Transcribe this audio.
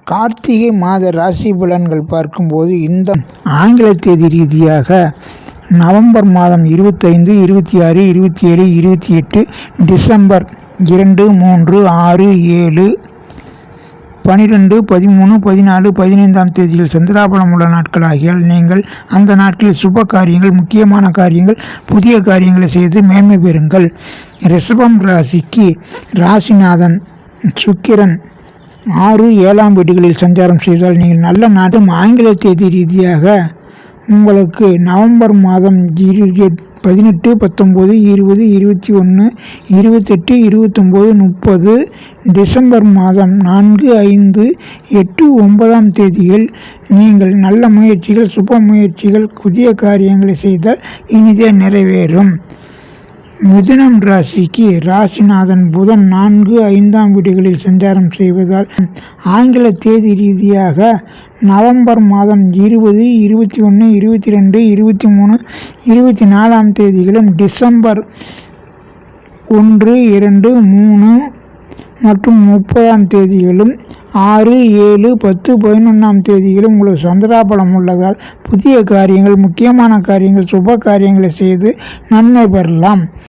கார்த்திகை மாத ராசி பலன்கள் பார்க்கும்போது இந்த ஆங்கில தேதி ரீதியாக நவம்பர் மாதம் 25, 26, 27, 28, டிசம்பர் 2, 3, 6, 7, 12, 13, 14, 15ஆம் தேதியில் சந்திராபலம் உள்ள நாட்கள் ஆகியால் நீங்கள் அந்த நாட்களில் சுப காரியங்கள், முக்கியமான காரியங்கள், புதிய காரியங்களை செய்து மேன்மை பெறுங்கள். ரிஷபம் ராசிக்கு ராசிநாதன் சுக்கிரன் 6, 7ஆம் வீடுகளில் சஞ்சாரம் செய்தால் நீங்கள் நல்ல நாட்டும். ஆங்கில தேதி ரீதியாக உங்களுக்கு நவம்பர் மாதம் 18, 19, 20, 21, 28, 29, 30, டிசம்பர் மாதம் 4, 5, 8, 9ஆம் தேதியில் நீங்கள் நல்ல முயற்சிகள், சுப முயற்சிகள், புதிய காரியங்களை செய்தால் இனிதே நிறைவேறும். மிதுனம் ராசிக்கு ராசிநாதன் புதன் 4, 5ஆம் வீடுகளில் சஞ்சாரம் செய்வதால் ஆங்கில தேதி ரீதியாக நவம்பர் மாதம் 20, 21, 22, 23, 24ஆம் தேதிகளும், டிசம்பர் 1, 2, 3 மற்றும் 30ஆம் தேதிகளும், 6, 7, 10, 11ஆம் தேதிகளும் உங்களுக்கு சந்திராபலம் உள்ளதால் புதிய காரியங்கள், முக்கியமான காரியங்கள், சுப காரியங்களை செய்து நன்மை பெறலாம்.